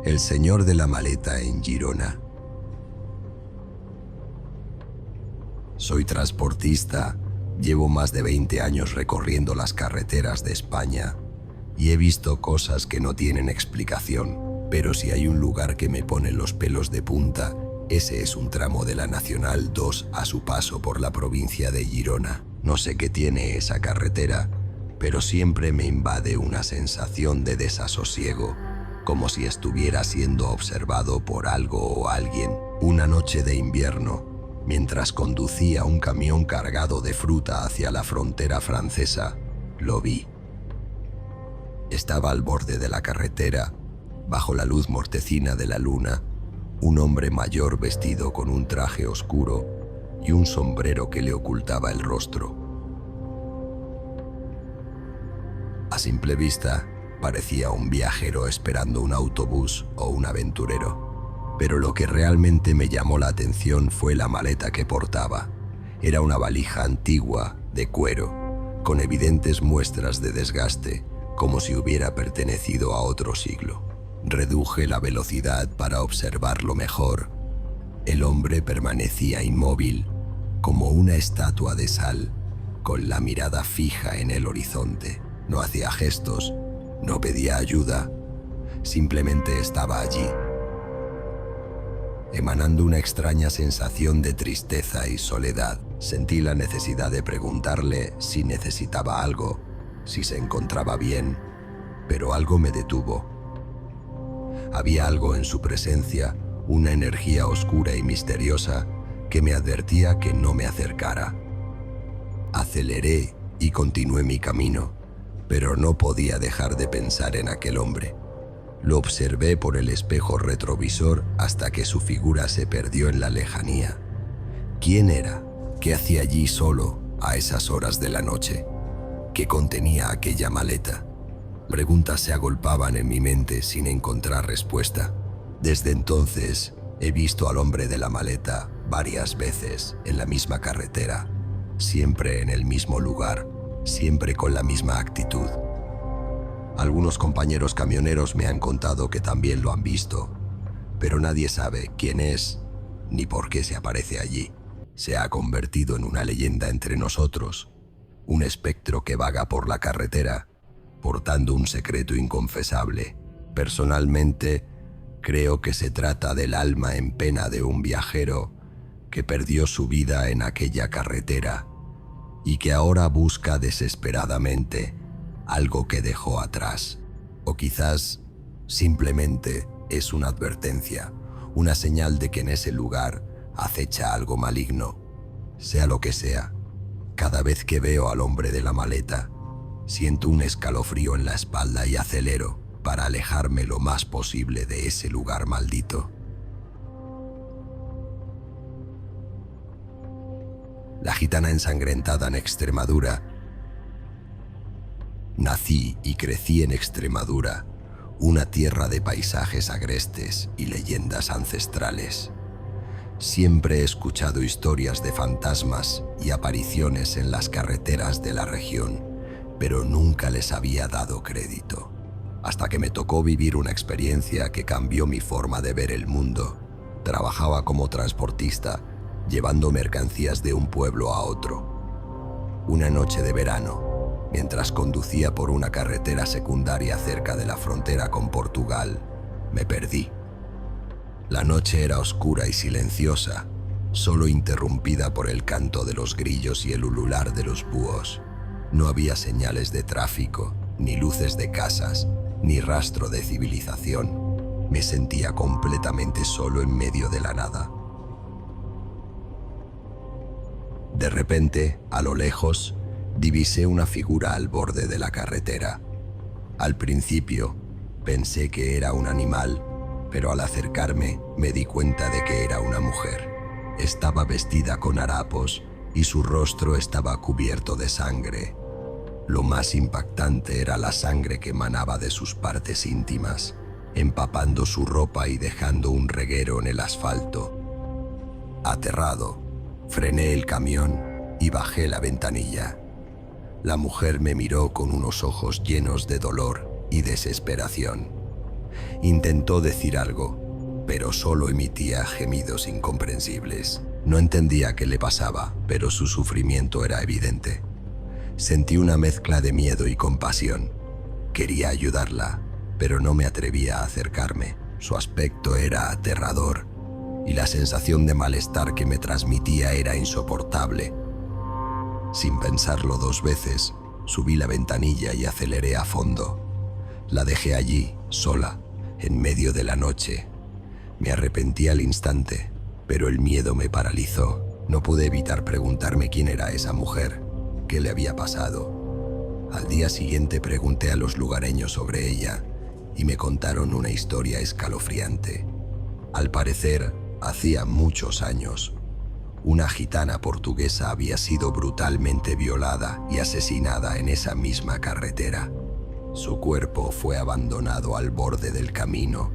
El señor de la maleta en Girona. Soy transportista, llevo más de 20 años recorriendo las carreteras de España y he visto cosas que no tienen explicación, pero si hay un lugar que me pone los pelos de punta, ese es un tramo de la Nacional 2 a su paso por la provincia de Girona. No sé qué tiene esa carretera, pero siempre me invade una sensación de desasosiego, como si estuviera siendo observado por algo o alguien. Una noche de invierno, mientras conducía un camión cargado de fruta hacia la frontera francesa, lo vi. Estaba al borde de la carretera, bajo la luz mortecina de la luna, un hombre mayor vestido con un traje oscuro y un sombrero que le ocultaba el rostro. A simple vista, parecía un viajero esperando un autobús o un aventurero, pero lo que realmente me llamó la atención fue la maleta que portaba. Era una valija antigua, de cuero, con evidentes muestras de desgaste, como si hubiera pertenecido a otro siglo. Reduje la velocidad para observarlo mejor. El hombre permanecía inmóvil, como una estatua de sal, con la mirada fija en el horizonte. No hacía gestos, no pedía ayuda, simplemente estaba allí, emanando una extraña sensación de tristeza y soledad. Sentí la necesidad de preguntarle si necesitaba algo, si se encontraba bien, pero algo me detuvo. Había algo en su presencia, una energía oscura y misteriosa que me advertía que no me acercara. Aceleré y continué mi camino, pero no podía dejar de pensar en aquel hombre. Lo observé por el espejo retrovisor hasta que su figura se perdió en la lejanía. ¿Quién era? ¿Qué hacía allí solo a esas horas de la noche? ¿Qué contenía aquella maleta? Preguntas se agolpaban en mi mente sin encontrar respuesta. Desde entonces, he visto al hombre de la maleta varias veces en la misma carretera, siempre en el mismo lugar, siempre con la misma actitud. Algunos compañeros camioneros me han contado que también lo han visto, pero nadie sabe quién es ni por qué se aparece allí. Se ha convertido en una leyenda entre nosotros, un espectro que vaga por la carretera, portando un secreto inconfesable. Personalmente, creo que se trata del alma en pena de un viajero que perdió su vida en aquella carretera y que ahora busca desesperadamente algo que dejó atrás. O quizás simplemente es una advertencia, una señal de que en ese lugar acecha algo maligno. Sea lo que sea, cada vez que veo al hombre de la maleta, siento un escalofrío en la espalda y acelero para alejarme lo más posible de ese lugar maldito. La gitana ensangrentada en Extremadura. Nací y crecí en Extremadura, una tierra de paisajes agrestes y leyendas ancestrales. Siempre he escuchado historias de fantasmas y apariciones en las carreteras de la región, pero nunca les había dado crédito, hasta que me tocó vivir una experiencia que cambió mi forma de ver el mundo. Trabajaba como transportista, llevando mercancías de un pueblo a otro. Una noche de verano, mientras conducía por una carretera secundaria cerca de la frontera con Portugal, me perdí. La noche era oscura y silenciosa, solo interrumpida por el canto de los grillos y el ulular de los búhos. No había señales de tráfico, ni luces de casas, ni rastro de civilización. Me sentía completamente solo en medio de la nada. De repente, a lo lejos, divisé una figura al borde de la carretera. Al principio, pensé que era un animal, pero al acercarme me di cuenta de que era una mujer. Estaba vestida con harapos y su rostro estaba cubierto de sangre. Lo más impactante era la sangre que emanaba de sus partes íntimas, empapando su ropa y dejando un reguero en el asfalto. Aterrado, frené el camión y bajé la ventanilla. La mujer me miró con unos ojos llenos de dolor y desesperación. Intentó decir algo, pero solo emitía gemidos incomprensibles. No entendía qué le pasaba, pero su sufrimiento era evidente. Sentí una mezcla de miedo y compasión. Quería ayudarla, pero no me atrevía a acercarme. Su aspecto era aterrador y la sensación de malestar que me transmitía era insoportable. Sin pensarlo 2 veces, subí la ventanilla y aceleré a fondo. La dejé allí, sola, en medio de la noche. Me arrepentí al instante, pero el miedo me paralizó. No pude evitar preguntarme quién era esa mujer, qué le había pasado. Al día siguiente pregunté a los lugareños sobre ella y me contaron una historia escalofriante. Al parecer, hacía muchos años, una gitana portuguesa había sido brutalmente violada y asesinada en esa misma carretera. Su cuerpo fue abandonado al borde del camino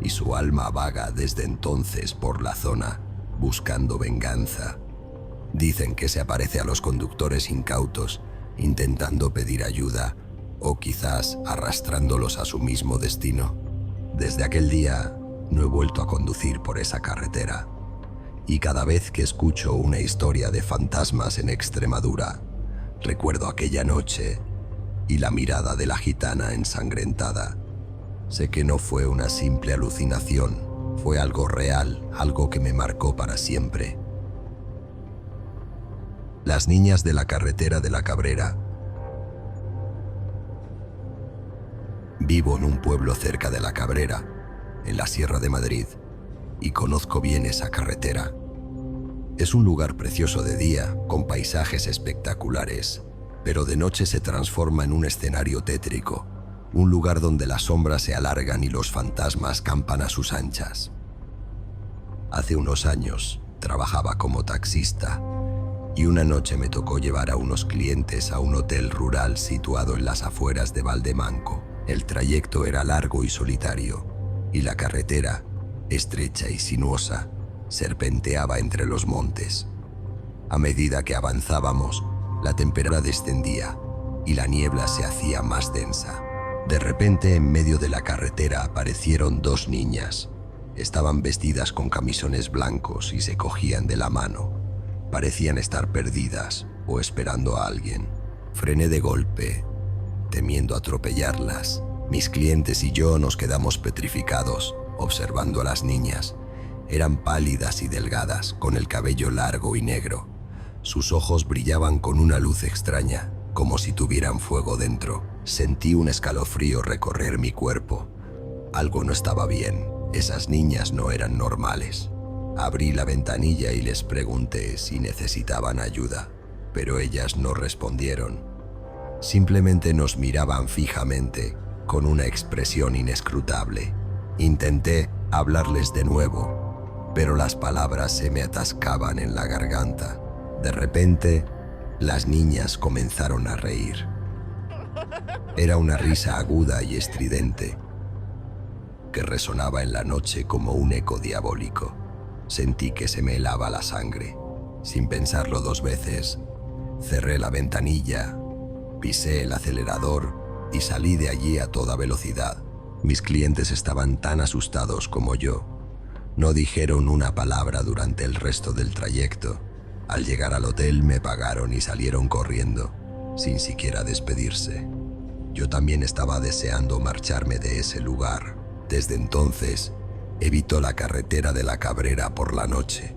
y su alma vaga desde entonces por la zona, buscando venganza. Dicen que se aparece a los conductores incautos, intentando pedir ayuda o quizás arrastrándolos a su mismo destino. Desde aquel día no he vuelto a conducir por esa carretera. Y cada vez que escucho una historia de fantasmas en Extremadura, recuerdo aquella noche y la mirada de la gitana ensangrentada. Sé que no fue una simple alucinación, fue algo real, algo que me marcó para siempre. Las niñas de la carretera de la Cabrera. Vivo en un pueblo cerca de la Cabrera, en la Sierra de Madrid, y conozco bien esa carretera. Es un lugar precioso de día, con paisajes espectaculares, pero de noche se transforma en un escenario tétrico, un lugar donde las sombras se alargan y los fantasmas campan a sus anchas. Hace unos años trabajaba como taxista y una noche me tocó llevar a unos clientes a un hotel rural situado en las afueras de Valdemanco. El trayecto era largo y solitario, y la carretera, estrecha y sinuosa, serpenteaba entre los montes. A medida que avanzábamos, la temperatura descendía y la niebla se hacía más densa. De repente, en medio de la carretera aparecieron 2 niñas. Estaban vestidas con camisones blancos y se cogían de la mano. Parecían estar perdidas o esperando a alguien. Frené de golpe, temiendo atropellarlas. Mis clientes y yo nos quedamos petrificados, observando a las niñas. Eran pálidas y delgadas, con el cabello largo y negro. Sus ojos brillaban con una luz extraña, como si tuvieran fuego dentro. Sentí un escalofrío recorrer mi cuerpo. Algo no estaba bien. Esas niñas no eran normales. Abrí la ventanilla y les pregunté si necesitaban ayuda, pero ellas no respondieron. Simplemente nos miraban fijamente, con una expresión inescrutable. Intenté hablarles de nuevo, pero las palabras se me atascaban en la garganta. De repente, las niñas comenzaron a reír. Era una risa aguda y estridente, que resonaba en la noche como un eco diabólico. Sentí que se me helaba la sangre. Sin pensarlo 2 veces, cerré la ventanilla, pisé el acelerador y salí de allí a toda velocidad. Mis clientes estaban tan asustados como yo. No dijeron una palabra durante el resto del trayecto. Al llegar al hotel me pagaron y salieron corriendo, sin siquiera despedirse. Yo también estaba deseando marcharme de ese lugar. Desde entonces, evito la carretera de la Cabrera por la noche.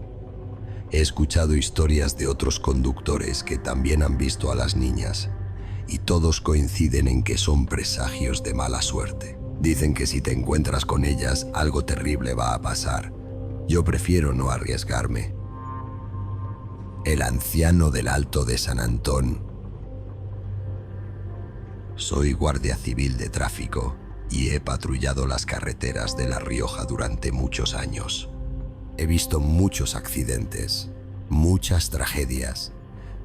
He escuchado historias de otros conductores que también han visto a las niñas, y todos coinciden en que son presagios de mala suerte. Dicen que si te encuentras con ellas, algo terrible va a pasar. Yo prefiero no arriesgarme. El anciano del Alto de San Antón. Soy guardia civil de tráfico y he patrullado las carreteras de La Rioja durante muchos años. He visto muchos accidentes, muchas tragedias,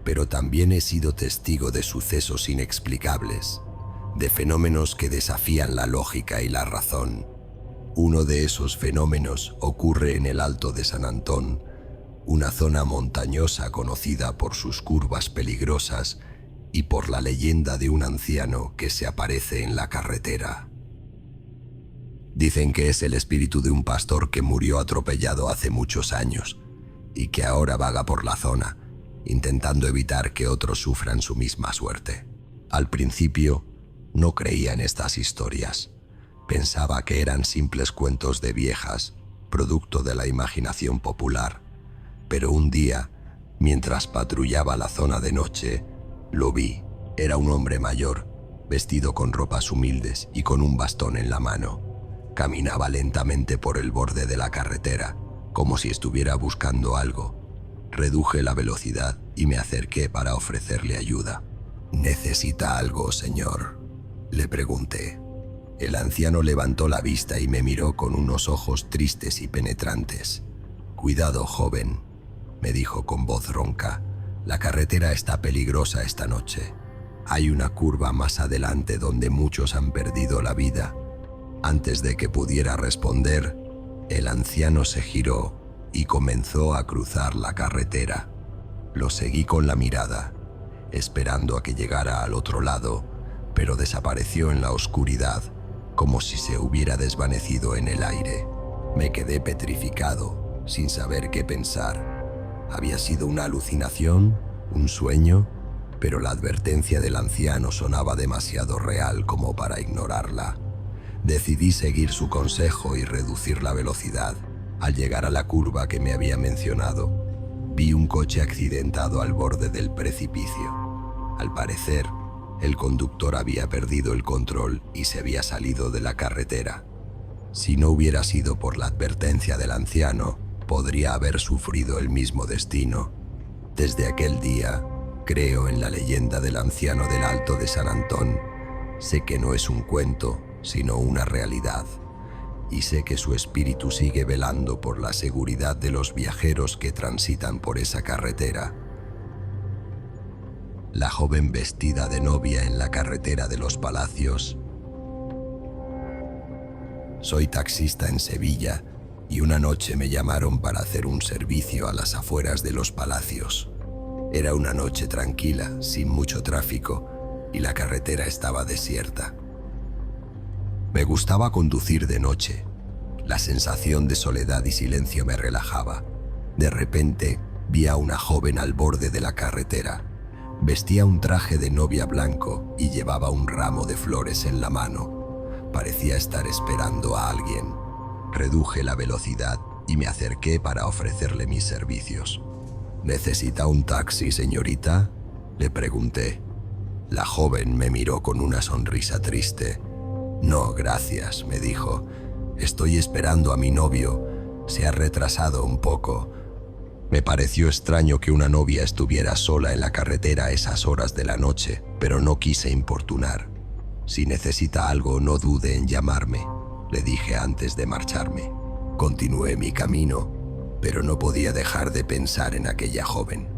pero también he sido testigo de sucesos inexplicables, de fenómenos que desafían la lógica y la razón. Uno de esos fenómenos ocurre en el Alto de San Antón, una zona montañosa conocida por sus curvas peligrosas y por la leyenda de un anciano que se aparece en la carretera. Dicen que es el espíritu de un pastor que murió atropellado hace muchos años y que ahora vaga por la zona, intentando evitar que otros sufran su misma suerte. Al principio, no creía en estas historias. Pensaba que eran simples cuentos de viejas, producto de la imaginación popular. Pero un día, mientras patrullaba la zona de noche, lo vi. Era un hombre mayor, vestido con ropas humildes y con un bastón en la mano. Caminaba lentamente por el borde de la carretera, como si estuviera buscando algo. Reduje la velocidad y me acerqué para ofrecerle ayuda. «¿Necesita algo, señor?», le pregunté. El anciano levantó la vista y me miró con unos ojos tristes y penetrantes. «Cuidado, joven», me dijo con voz ronca. «La carretera está peligrosa esta noche. Hay una curva más adelante donde muchos han perdido la vida». Antes de que pudiera responder, el anciano se giró y comenzó a cruzar la carretera. Lo seguí con la mirada, esperando a que llegara al otro lado, pero desapareció en la oscuridad, como si se hubiera desvanecido en el aire. Me quedé petrificado, sin saber qué pensar. ¿Había sido una alucinación? ¿Un sueño? Pero la advertencia del anciano sonaba demasiado real como para ignorarla. Decidí seguir su consejo y reducir la velocidad. Al llegar a la curva que me había mencionado, vi un coche accidentado al borde del precipicio. Al parecer, el conductor había perdido el control y se había salido de la carretera. Si no hubiera sido por la advertencia del anciano, podría haber sufrido el mismo destino. Desde aquel día, creo en la leyenda del anciano del Alto de San Antón. Sé que no es un cuento, sino una realidad. Y sé que su espíritu sigue velando por la seguridad de los viajeros que transitan por esa carretera. La joven vestida de novia en la carretera de los Palacios. Soy taxista en Sevilla y una noche me llamaron para hacer un servicio a las afueras de los Palacios. Era una noche tranquila, sin mucho tráfico, y la carretera estaba desierta. Me gustaba conducir de noche. La sensación de soledad y silencio me relajaba. De repente, vi a una joven al borde de la carretera. Vestía un traje de novia blanco y llevaba un ramo de flores en la mano. Parecía estar esperando a alguien. Reduje la velocidad y me acerqué para ofrecerle mis servicios. «¿Necesita un taxi, señorita?», le pregunté. La joven me miró con una sonrisa triste. «No, gracias», me dijo. «Estoy esperando a mi novio. Se ha retrasado un poco». Me pareció extraño que una novia estuviera sola en la carretera a esas horas de la noche, pero no quise importunar. «Si necesita algo, no dude en llamarme», le dije antes de marcharme. Continué mi camino, pero no podía dejar de pensar en aquella joven.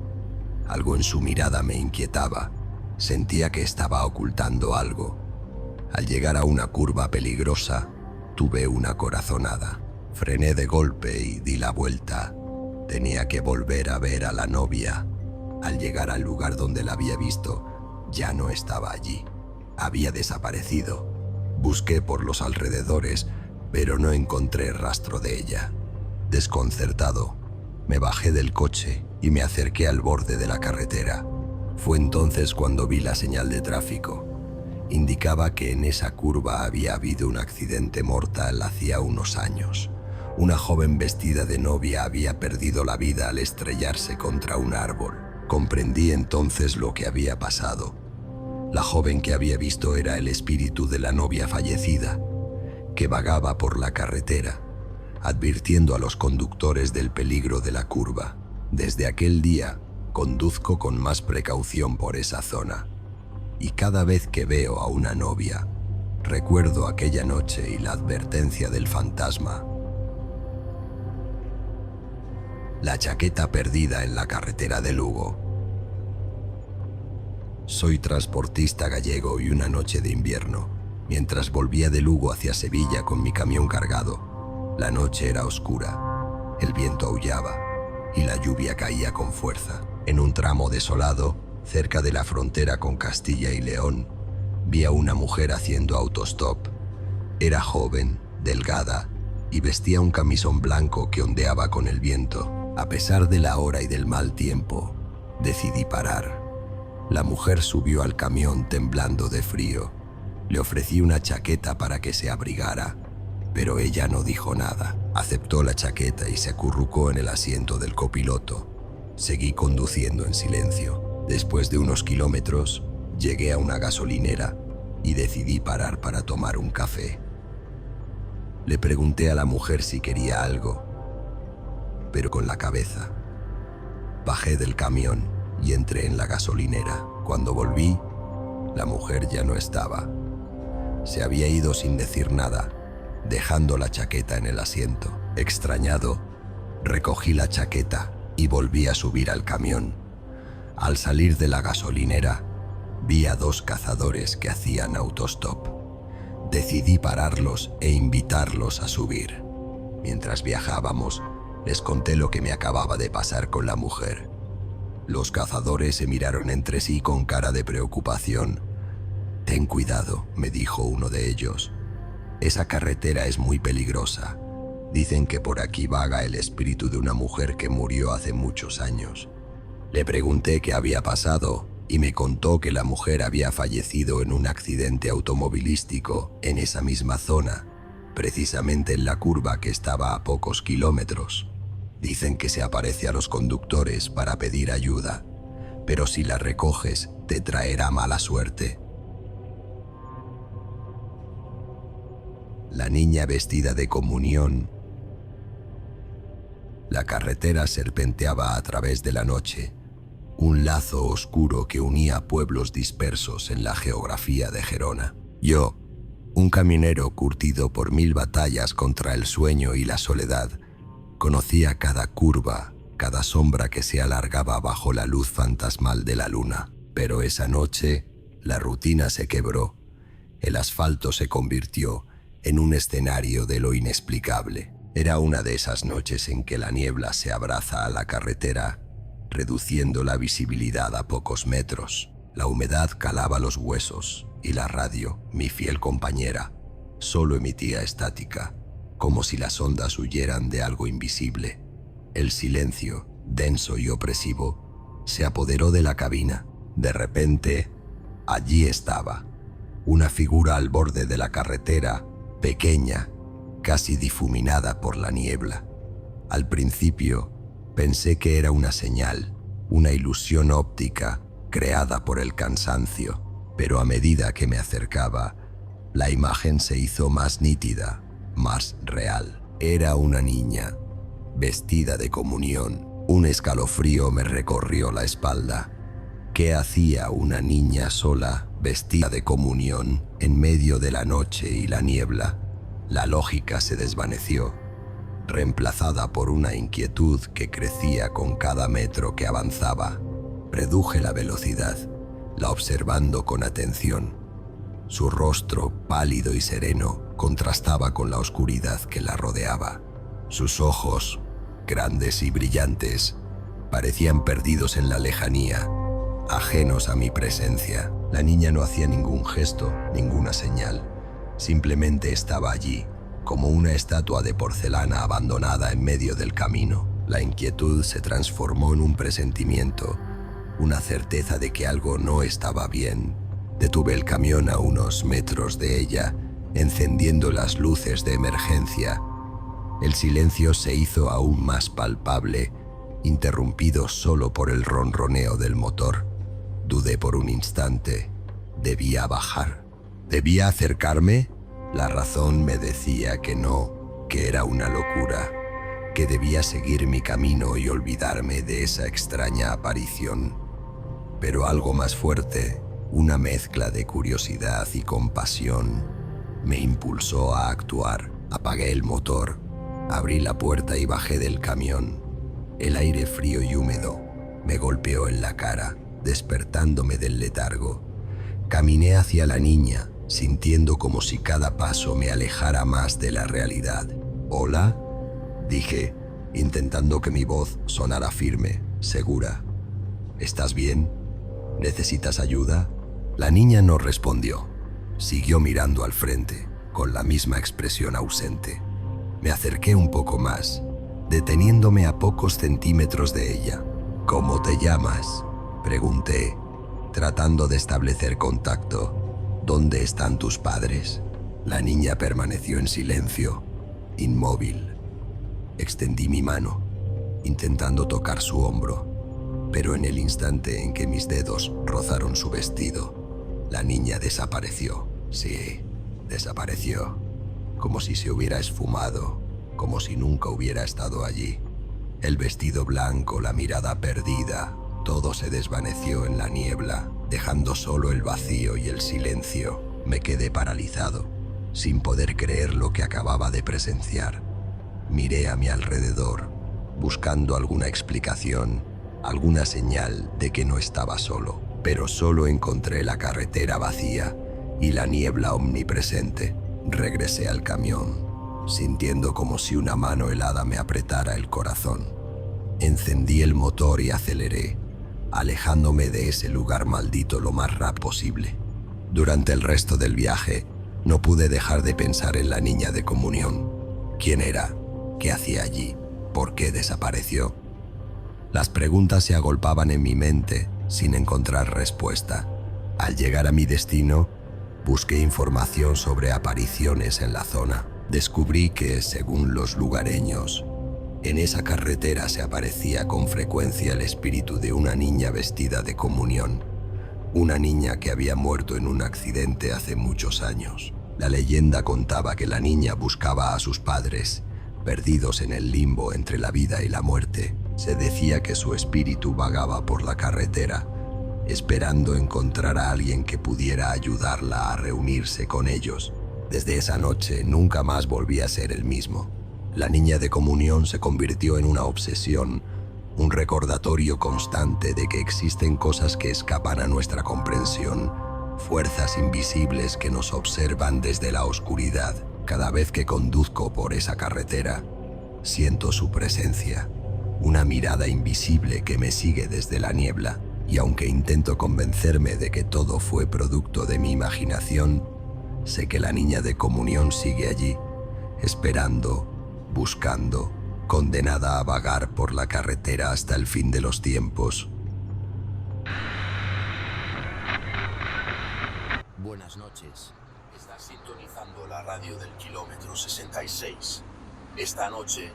Algo en su mirada me inquietaba. Sentía que estaba ocultando algo. Al llegar a una curva peligrosa, tuve una corazonada. Frené de golpe y di la vuelta. Tenía que volver a ver a la novia. Al llegar al lugar donde la había visto, ya no estaba allí. Había desaparecido. Busqué por los alrededores, pero no encontré rastro de ella. Desconcertado, me bajé del coche y me acerqué al borde de la carretera. Fue entonces cuando vi la señal de tráfico. Indicaba que en esa curva había habido un accidente mortal hacía unos años. Una joven vestida de novia había perdido la vida al estrellarse contra un árbol. Comprendí entonces lo que había pasado. La joven que había visto era el espíritu de la novia fallecida, que vagaba por la carretera, advirtiendo a los conductores del peligro de la curva. Desde aquel día, conduzco con más precaución por esa zona. Y cada vez que veo a una novia, recuerdo aquella noche y la advertencia del fantasma. La chaqueta perdida en la carretera de Lugo. Soy transportista gallego y una noche de invierno, mientras volvía de Lugo hacia Sevilla con mi camión cargado, la noche era oscura, el viento aullaba y la lluvia caía con fuerza. En un tramo desolado, cerca de la frontera con Castilla y León, vi a una mujer haciendo autostop. Era joven, delgada, y vestía un camisón blanco que ondeaba con el viento. A pesar de la hora y del mal tiempo, decidí parar. La mujer subió al camión temblando de frío. Le ofrecí una chaqueta para que se abrigara, pero ella no dijo nada. Aceptó la chaqueta y se acurrucó en el asiento del copiloto. Seguí conduciendo en silencio. Después de unos kilómetros, llegué a una gasolinera y decidí parar para tomar un café. Le pregunté a la mujer si quería algo, pero con la cabeza. Bajé del camión y entré en la gasolinera. Cuando volví, la mujer ya no estaba. Se había ido sin decir nada, dejando la chaqueta en el asiento. Extrañado, recogí la chaqueta y volví a subir al camión. Al salir de la gasolinera, vi a dos cazadores que hacían autostop. Decidí pararlos e invitarlos a subir. Mientras viajábamos, les conté lo que me acababa de pasar con la mujer. Los cazadores se miraron entre sí con cara de preocupación. «Ten cuidado», me dijo uno de ellos. «Esa carretera es muy peligrosa. Dicen que por aquí vaga el espíritu de una mujer que murió hace muchos años». Le pregunté qué había pasado y me contó que la mujer había fallecido en un accidente automovilístico en esa misma zona, precisamente en la curva que estaba a pocos kilómetros. Dicen que se aparece a los conductores para pedir ayuda, pero si la recoges te traerá mala suerte. La niña vestida de comunión. La carretera serpenteaba a través de la noche, un lazo oscuro que unía pueblos dispersos en la geografía de Gerona. Yo, un camionero curtido por 1000 batallas contra el sueño y la soledad, conocía cada curva, cada sombra que se alargaba bajo la luz fantasmal de la luna. Pero esa noche, la rutina se quebró. El asfalto se convirtió en un escenario de lo inexplicable. Era una de esas noches en que la niebla se abraza a la carretera, reduciendo la visibilidad a pocos metros. La humedad calaba los huesos y la radio, mi fiel compañera, solo emitía estática, como si las ondas huyeran de algo invisible. El silencio, denso y opresivo, se apoderó de la cabina. De repente, allí estaba, una figura al borde de la carretera, pequeña, casi difuminada por la niebla. Al principio, pensé que era una señal, una ilusión óptica creada por el cansancio, pero a medida que me acercaba, la imagen se hizo más nítida, más real. Era una niña, vestida de comunión. Un escalofrío me recorrió la espalda. ¿Qué hacía una niña sola, vestida de comunión, en medio de la noche y la niebla? La lógica se desvaneció, reemplazada por una inquietud que crecía con cada metro que avanzaba. Reduje la velocidad, la observando con atención. Su rostro, pálido y sereno, contrastaba con la oscuridad que la rodeaba. Sus ojos, grandes y brillantes, parecían perdidos en la lejanía, ajenos a mi presencia. La niña no hacía ningún gesto, ninguna señal. Simplemente estaba allí, como una estatua de porcelana abandonada en medio del camino. La inquietud se transformó en un presentimiento, una certeza de que algo no estaba bien. Detuve el camión a unos metros de ella, encendiendo las luces de emergencia. El silencio se hizo aún más palpable, interrumpido solo por el ronroneo del motor. Dudé por un instante. ¿Debía bajar? ¿Debía acercarme? La razón me decía que no, que era una locura, que debía seguir mi camino y olvidarme de esa extraña aparición. Pero algo más fuerte, una mezcla de curiosidad y compasión, me impulsó a actuar. Apagué el motor, abrí la puerta y bajé del camión. El aire frío y húmedo me golpeó en la cara, despertándome del letargo. Caminé hacia la niña, sintiendo como si cada paso me alejara más de la realidad. «¿Hola?», dije, intentando que mi voz sonara firme, segura. «¿Estás bien? ¿Necesitas ayuda?». La niña no respondió. Siguió mirando al frente, con la misma expresión ausente. Me acerqué un poco más, deteniéndome a pocos centímetros de ella. ¿Cómo te llamas?, pregunté, tratando de establecer contacto. ¿Dónde están tus padres? La niña permaneció en silencio, inmóvil. Extendí mi mano, intentando tocar su hombro, pero en el instante en que mis dedos rozaron su vestido, la niña desapareció. Sí, desapareció, como si se hubiera esfumado, como si nunca hubiera estado allí. El vestido blanco, la mirada perdida, todo se desvaneció en la niebla, dejando solo el vacío y el silencio. Me quedé paralizado, sin poder creer lo que acababa de presenciar. Miré a mi alrededor, buscando alguna explicación, alguna señal de que no estaba solo, pero solo encontré la carretera vacía y la niebla omnipresente. Regresé al camión, sintiendo como si una mano helada me apretara el corazón. Encendí el motor y aceleré, alejándome de ese lugar maldito lo más rápido posible. Durante el resto del viaje, no pude dejar de pensar en la niña de comunión. ¿Quién era? ¿Qué hacía allí? ¿Por qué desapareció? Las preguntas se agolpaban en mi mente sin encontrar respuesta. Al llegar a mi destino, busqué información sobre apariciones en la zona. Descubrí que, según los lugareños, en esa carretera se aparecía con frecuencia el espíritu de una niña vestida de comunión, una niña que había muerto en un accidente hace muchos años. La leyenda contaba que la niña buscaba a sus padres, perdidos en el limbo entre la vida y la muerte. Se decía que su espíritu vagaba por la carretera, esperando encontrar a alguien que pudiera ayudarla a reunirse con ellos. Desde esa noche nunca más volví a ser el mismo. La niña de comunión se convirtió en una obsesión, un recordatorio constante de que existen cosas que escapan a nuestra comprensión, fuerzas invisibles que nos observan desde la oscuridad. Cada vez que conduzco por esa carretera, siento su presencia, una mirada invisible que me sigue desde la niebla, y aunque intento convencerme de que todo fue producto de mi imaginación, sé que la niña de comunión sigue allí, esperando, buscando, condenada a vagar por la carretera hasta el fin de los tiempos. Buenas noches. Estás sintonizando la radio del kilómetro 66. Esta noche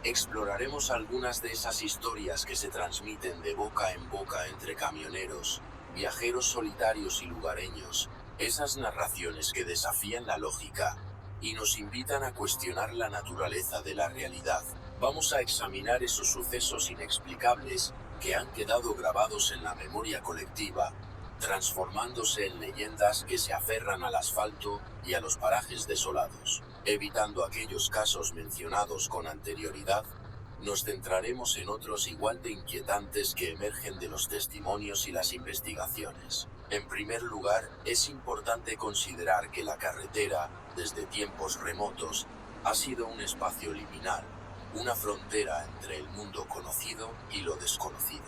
exploraremos algunas de esas historias que se transmiten de boca en boca entre camioneros, viajeros solitarios y lugareños, esas narraciones que desafían la lógica y nos invitan a cuestionar la naturaleza de la realidad. Vamos a examinar esos sucesos inexplicables que han quedado grabados en la memoria colectiva, transformándose en leyendas que se aferran al asfalto y a los parajes desolados. Evitando aquellos casos mencionados con anterioridad, nos centraremos en otros igual de inquietantes que emergen de los testimonios y las investigaciones. En primer lugar, es importante considerar que la carretera, desde tiempos remotos, ha sido un espacio liminal, una frontera entre el mundo conocido y lo desconocido.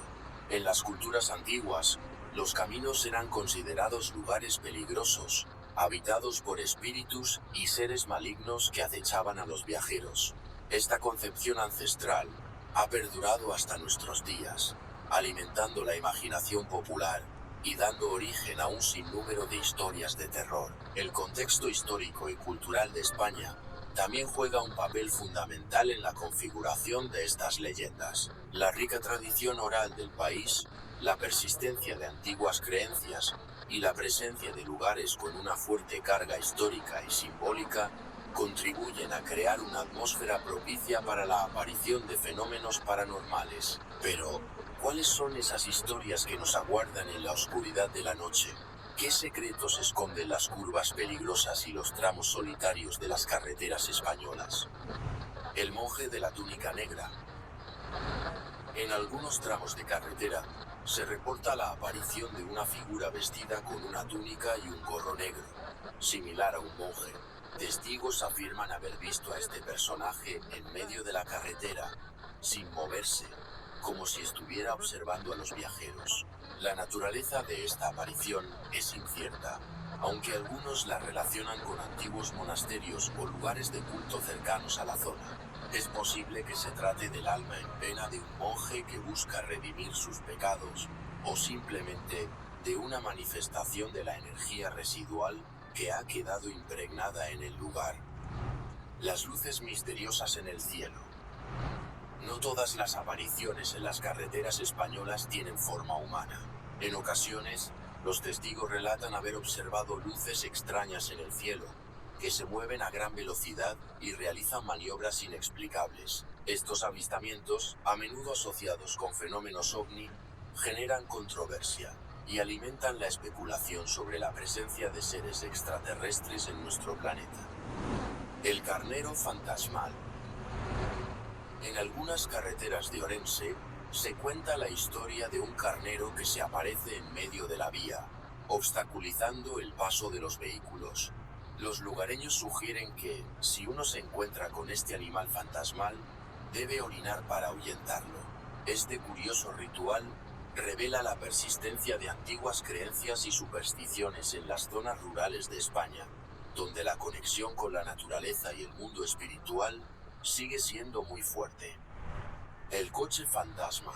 En las culturas antiguas, los caminos eran considerados lugares peligrosos, habitados por espíritus y seres malignos que acechaban a los viajeros. Esta concepción ancestral ha perdurado hasta nuestros días, alimentando la imaginación popular y dando origen a un sinnúmero de historias de terror. El contexto histórico y cultural de España también juega un papel fundamental en la configuración de estas leyendas. La rica tradición oral del país, la persistencia de antiguas creencias y la presencia de lugares con una fuerte carga histórica y simbólica contribuyen a crear una atmósfera propicia para la aparición de fenómenos paranormales. Pero, ¿cuáles son esas historias que nos aguardan en la oscuridad de la noche? ¿Qué secretos esconden las curvas peligrosas y los tramos solitarios de las carreteras españolas? El monje de la túnica negra. En algunos tramos de carretera, se reporta la aparición de una figura vestida con una túnica y un gorro negro, similar a un monje. Testigos afirman haber visto a este personaje en medio de la carretera, sin moverse, como si estuviera observando a los viajeros. La naturaleza de esta aparición es incierta, aunque algunos la relacionan con antiguos monasterios o lugares de culto cercanos a la zona. Es posible que se trate del alma en pena de un monje que busca redimir sus pecados, o simplemente de una manifestación de la energía residual que ha quedado impregnada en el lugar. Las luces misteriosas en el cielo. No todas las apariciones en las carreteras españolas tienen forma humana. En ocasiones, los testigos relatan haber observado luces extrañas en el cielo, que se mueven a gran velocidad y realizan maniobras inexplicables. Estos avistamientos, a menudo asociados con fenómenos ovni, generan controversia y alimentan la especulación sobre la presencia de seres extraterrestres en nuestro planeta. El carnero fantasmal. En algunas carreteras de Orense, se cuenta la historia de un carnero que se aparece en medio de la vía, obstaculizando el paso de los vehículos. Los lugareños sugieren que, si uno se encuentra con este animal fantasmal, debe orinar para ahuyentarlo. Este curioso ritual revela la persistencia de antiguas creencias y supersticiones en las zonas rurales de España, donde la conexión con la naturaleza y el mundo espiritual sigue siendo muy fuerte. El coche fantasma.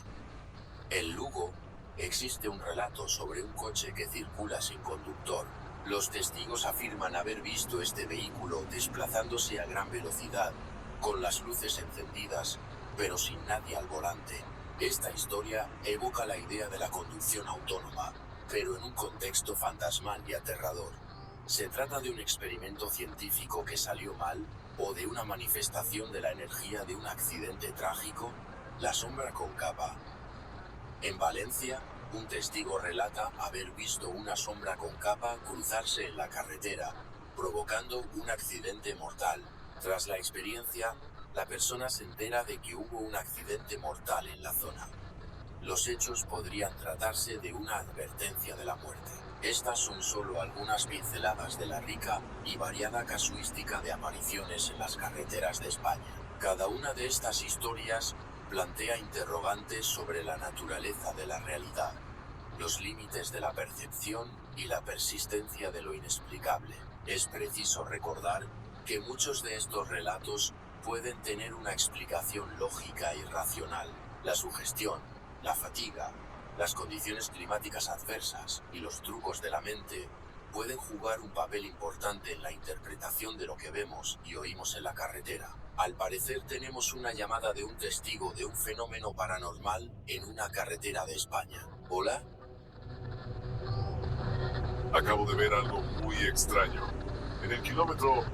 En Lugo, existe un relato sobre un coche que circula sin conductor. Los testigos afirman haber visto este vehículo desplazándose a gran velocidad, con las luces encendidas, pero sin nadie al volante. Esta historia evoca la idea de la conducción autónoma, pero en un contexto fantasmal y aterrador. ¿Se trata de un experimento científico que salió mal, o de una manifestación de la energía de un accidente trágico? La sombra con capa. En Valencia, un testigo relata haber visto una sombra con capa cruzarse en la carretera, provocando un accidente mortal. Tras la experiencia, la persona se entera de que hubo un accidente mortal en la zona. Los hechos podrían tratarse de una advertencia de la muerte. Estas son solo algunas pinceladas de la rica y variada casuística de apariciones en las carreteras de España. Cada una de estas historias plantea interrogantes sobre la naturaleza de la realidad, los límites de la percepción y la persistencia de lo inexplicable. Es preciso recordar que muchos de estos relatos pueden tener una explicación lógica y racional. La sugestión, la fatiga, las condiciones climáticas adversas y los trucos de la mente pueden jugar un papel importante en la interpretación de lo que vemos y oímos en la carretera. Al parecer tenemos una llamada de un testigo de un fenómeno paranormal en una carretera de España. ¿Hola? Acabo de ver algo muy extraño. En el kilómetro